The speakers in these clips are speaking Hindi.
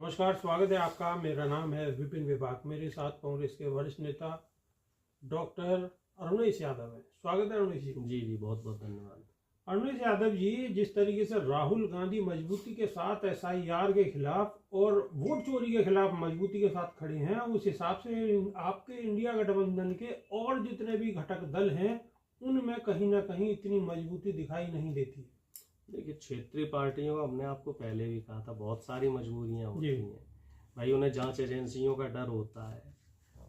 नमस्कार, स्वागत है आपका। मेरा नाम है विपिन विभाग। मेरे साथ कांग्रेस के वरिष्ठ नेता डॉक्टर अरुणेश यादव है। स्वागत है अरुणेश जी। जी बहुत बहुत धन्यवाद। अरुणेश यादव जी, जिस तरीके से राहुल गांधी मजबूती के साथ SIR के खिलाफ और वोट चोरी के खिलाफ मजबूती के साथ खड़े हैं, उस हिसाब से आपके इंडिया गठबंधन के और जितने भी घटक दल हैं उनमें कहीं ना कहीं इतनी मजबूती दिखाई नहीं देती। देखिए, क्षेत्रीय पार्टियों का हमने आपको पहले भी कहा था, बहुत सारी मजबूरियां होती हैं भाई। उन्हें जांच एजेंसियों का डर होता है,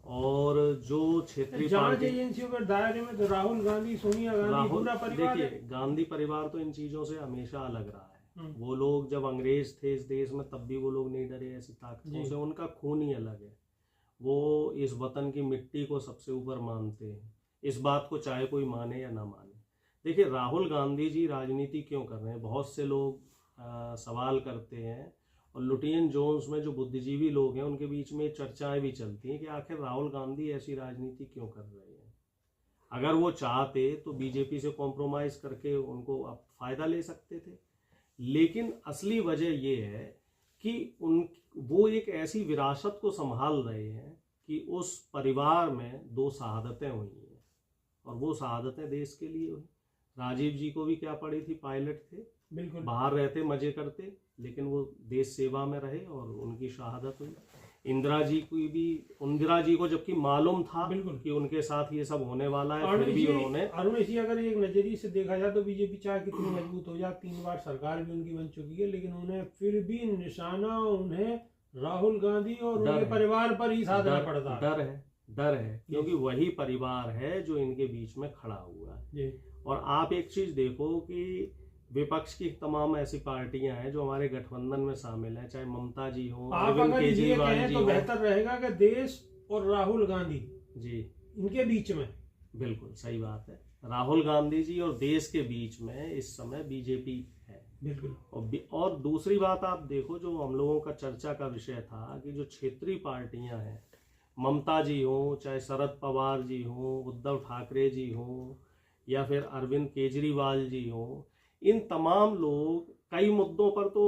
और जो क्षेत्रीय जांच एजेंसियों के दायरे में तो राहुल गांधी, सोनिया गांधी, पूरा परिवार है। देखिए, गांधी परिवार तो इन चीजों से हमेशा अलग रहा है। वो लोग जब अंग्रेज थे इस देश में तब भी वो लोग नहीं डरे ऐसी ताकतों से। उनका खून ही अलग है। वो इस वतन की मिट्टी को सबसे ऊपर मानते हैं, इस बात को चाहे कोई माने या ना माने। देखिए, राहुल गांधी जी राजनीति क्यों कर रहे हैं, बहुत से लोग सवाल करते हैं, और लुटियन जोन्स में जो बुद्धिजीवी लोग हैं उनके बीच में चर्चाएं भी चलती हैं कि आखिर राहुल गांधी ऐसी राजनीति क्यों कर रहे हैं। अगर वो चाहते तो बीजेपी से कॉम्प्रोमाइज करके उनको आप फायदा ले सकते थे, लेकिन असली वजह ये है कि वो एक ऐसी विरासत को संभाल रहे हैं कि उस परिवार में 2 शहादतें हुई हैं, और वो शहादतें देश के लिए हुई। राजीव जी को भी क्या पड़ी थी, पायलट थे, बिल्कुल बाहर रहते मजे करते, लेकिन वो देश सेवा में रहे और उनकी शहादत हुई। इंदिरा जी को जबकि मालूम था बिल्कुल कि उनके साथ ये सब होने वाला है, फिर भी उन्होंने। अरुणेश जी, अगर एक नजरिए से देखा जाए तो बीजेपी चाहे कितनी मजबूत हो जाए, 3 बार सरकार भी उनकी बन चुकी है, लेकिन उन्हें फिर भी निशाना उन्हें राहुल गांधी और उनके परिवार पर ही साधना पड़ता है। डर है क्योंकि वही परिवार है जो इनके बीच में खड़ा हुआ है। और आप एक चीज देखो कि विपक्ष की तमाम ऐसी पार्टियां हैं जो हमारे गठबंधन में शामिल हैं, चाहे ममता जी हो, अरविंद केजरीवाल जी हो। तो बेहतर रहेगा कि देश और राहुल गांधी जी इनके बीच में। बिल्कुल सही बात है। राहुल गांधी जी और देश के बीच में इस समय बीजेपी है। बिल्कुल। और दूसरी बात आप देखो, जो हम लोगों का चर्चा का विषय था कि जो क्षेत्रीय पार्टियां हैं, ममता जी हो, चाहे शरद पवार जी हो, उद्धव ठाकरे जी हो, या फिर अरविंद केजरीवाल जी हो, इन तमाम लोग कई मुद्दों पर तो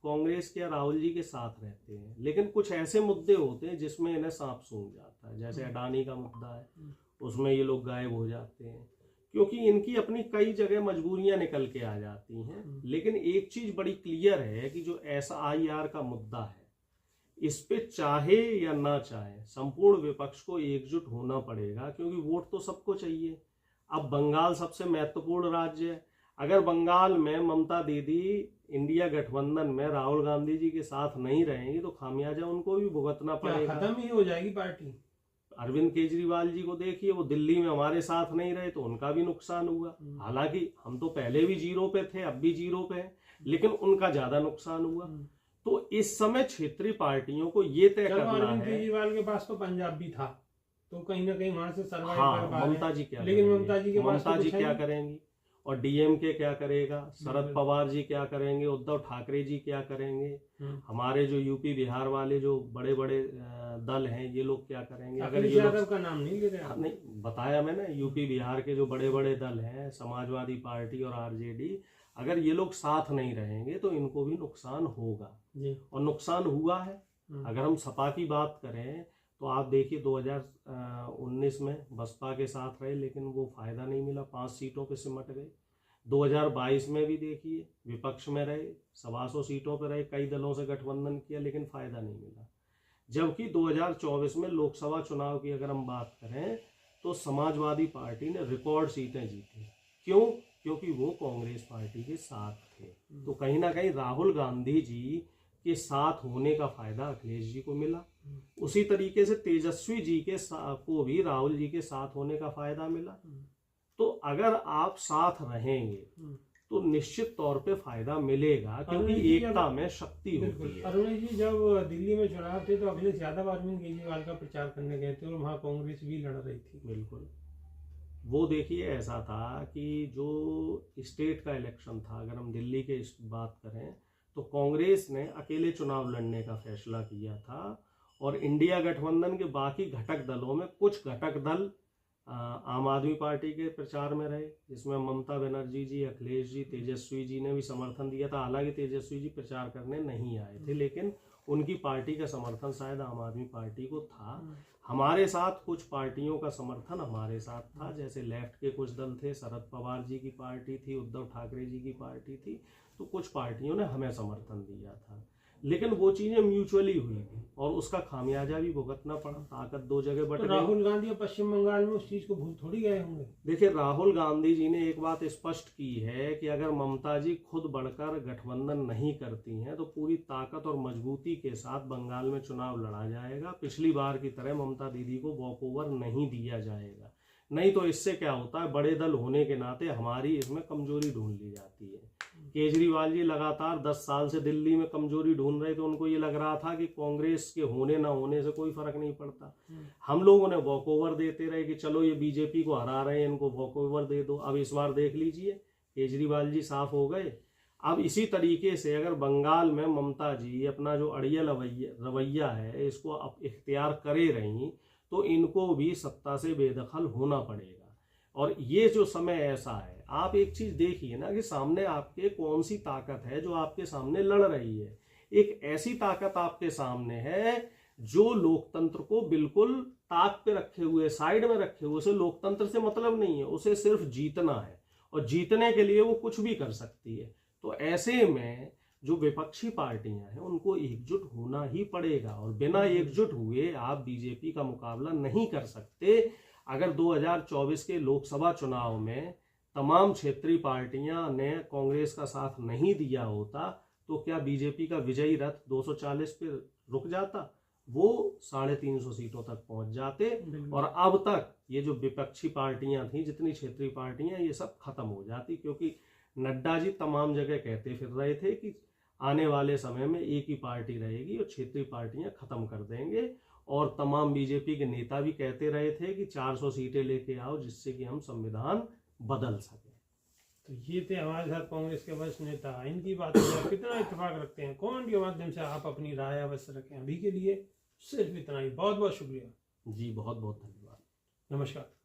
कांग्रेस के या राहुल जी के साथ रहते हैं, लेकिन कुछ ऐसे मुद्दे होते हैं जिसमें इन्हें सांप सूंघ जाता है। जैसे अडानी का मुद्दा है, उसमें ये लोग गायब हो जाते हैं क्योंकि इनकी अपनी कई जगह मजबूरियां निकल के आ जाती हैं। लेकिन एक चीज बड़ी क्लियर है कि जो SIR का मुद्दा है, इस पे चाहे या ना चाहे संपूर्ण विपक्ष को एकजुट होना पड़ेगा, क्योंकि वोट तो सबको चाहिए। अब बंगाल सबसे महत्वपूर्ण राज्य है। अगर बंगाल में ममता दीदी इंडिया गठबंधन में राहुल गांधी जी के साथ नहीं रहेंगी तो खामियाजा उनको भी भुगतना पड़ेगा, खत्म ही हो जाएगी पार्टी। अरविंद केजरीवाल जी को देखिए, वो दिल्ली में हमारे साथ नहीं रहे तो उनका भी नुकसान हुआ। हालांकि हम तो पहले भी 0 पे थे, अब भी 0 पे हैं, लेकिन उनका ज्यादा नुकसान हुआ। तो इस समय क्षेत्रीय पार्टियों को ये तय करना है। अरविंद केजरीवाल के पास तो पंजाब भी था, तो कहीं ना कहीं वहां से सर्वाइव कर पा रहे हैं। ममता जी क्या, लेकिन ममता जी क्या करेंगी, और DMK क्या करेगा, शरद पवार जी क्या करेंगे, उद्धव ठाकरे जी क्या करेंगे, हमारे जो यूपी बिहार वाले जो बड़े बड़े दल हैं ये लोग क्या करेंगे। अगर ये यादव का नाम नहीं ले रहे, नहीं बताया मैंने, यूपी बिहार के जो बड़े बड़े दल हैं, समाजवादी पार्टी और RJD, अगर ये लोग साथ नहीं रहेंगे तो इनको भी नुकसान होगा, और नुकसान हुआ है। अगर हम सपा की बात करें तो आप देखिए 2019 में बसपा के साथ रहे, लेकिन वो फायदा नहीं मिला, 5 सीटों पे सिमट गए। 2022 में भी देखिए विपक्ष में रहे, 125 सीटों पर रहे, कई दलों से गठबंधन किया, लेकिन फायदा नहीं मिला। जबकि 2024 में लोकसभा चुनाव की अगर हम बात करें तो समाजवादी पार्टी ने रिकॉर्ड सीटें जीती। क्यों? क्योंकि वो कांग्रेस पार्टी के साथ थे। तो कहीं ना कहीं राहुल गांधी जी के साथ होने का फायदा अखिलेश जी को मिला। उसी तरीके से तेजस्वी जी को भी राहुल जी के साथ होने का फायदा मिला। तो अगर आप साथ रहेंगे तो निश्चित तौर पे फायदा मिलेगा, क्योंकि एकता में शक्ति होती है। अरुण जी, जब दिल्ली में चुनाव थे तो अखिलेश यादव अरविंद केजरीवाल का प्रचार करने गए थे और वहां कांग्रेस भी लड़ रही थी। बिल्कुल। वो देखिए ऐसा था कि जो स्टेट का इलेक्शन था, अगर हम दिल्ली के बात करें तो कांग्रेस ने अकेले चुनाव लड़ने का फैसला किया था, और इंडिया गठबंधन के बाकी घटक दलों में कुछ घटक दल आम आदमी पार्टी के प्रचार में रहे, जिसमें ममता बनर्जी जी, अखिलेश जी, तेजस्वी जी ने भी समर्थन दिया था। हालांकि तेजस्वी जी प्रचार करने नहीं आए थे, लेकिन उनकी पार्टी का समर्थन शायद आम आदमी पार्टी को था। हमारे साथ कुछ पार्टियों का समर्थन हमारे साथ था, जैसे लेफ्ट के कुछ दल थे, शरद पवार जी की पार्टी थी, उद्धव ठाकरे जी की पार्टी थी, तो कुछ पार्टियों ने हमें समर्थन दिया था। लेकिन वो चीजें म्यूचुअली हुई थी और उसका खामियाजा भी भुगतना पड़ा। ताकत दो जगह बट गई। राहुल गांधी और पश्चिम बंगाल में उस चीज को भूल थोड़ी गए होंगे। देखिए, राहुल गांधी जी ने एक बात स्पष्ट की है कि अगर ममता जी खुद बढ़कर गठबंधन नहीं करती हैं तो पूरी ताकत और मजबूती के साथ बंगाल में चुनाव लड़ा जाएगा। पिछली बार की तरह ममता दीदी को वॉकओवर नहीं दिया जाएगा। नहीं तो इससे क्या होता है, बड़े दल होने के नाते हमारी इसमें कमजोरी ढूंढ ली जाती है। केजरीवाल जी लगातार 10 साल से दिल्ली में कमजोरी ढूंढ रहे थे। उनको ये लग रहा था कि कांग्रेस के होने ना होने से कोई फर्क नहीं पड़ता। हम लोगों ने वॉकओवर देते रहे कि चलो ये बीजेपी को हरा रहे हैं, इनको वॉकओवर दे दो। अब इस बार देख लीजिए, केजरीवाल जी साफ हो गए। अब इसी तरीके से अगर बंगाल में ममता जी अपना जो अड़ियल रवैया है इसको अब इख्तियार करे रही तो इनको भी सत्ता से बेदखल होना पड़ेगा। और ये जो समय ऐसा है, आप एक चीज देखिए ना कि सामने आपके कौन सी ताकत है जो आपके सामने लड़ रही है। एक ऐसी ताकत आपके सामने है जो लोकतंत्र को बिल्कुल ताक पे रखे हुए, साइड में रखे हुए, उसे लोकतंत्र से मतलब नहीं है, उसे सिर्फ जीतना है और जीतने के लिए वो कुछ भी कर सकती है। तो ऐसे में जो विपक्षी पार्टियां हैं उनको एकजुट होना ही पड़ेगा और बिना एकजुट हुए आप बीजेपी का मुकाबला नहीं कर सकते। अगर 2024 के लोकसभा चुनाव में तमाम क्षेत्रीय पार्टियां ने कांग्रेस का साथ नहीं दिया होता तो क्या बीजेपी का विजयी रथ 240 पे रुक जाता? वो 350 सीटों तक पहुंच जाते और अब तक ये जो विपक्षी पार्टियां थी, जितनी क्षेत्रीय पार्टियां, ये सब खत्म हो जाती। क्योंकि नड्डा जी तमाम जगह कहते फिर रहे थे कि आने वाले समय में एक ही पार्टी रहेगी और क्षेत्रीय पार्टियां खत्म कर देंगे। और तमाम बीजेपी के नेता भी कहते रहे थे कि 400 सीटें लेके आओ जिससे कि हम संविधान बदल सके। तो ये थे हमारे साथ कांग्रेस के वरिष्ठ नेता। इनकी बातों से कितना इत्तेफाक रखते हैं, कमेंट के माध्यम से आप अपनी राय अवश्य रखें। अभी के लिए सिर्फ इतना ही। बहुत बहुत शुक्रिया जी, बहुत बहुत धन्यवाद। नमस्कार।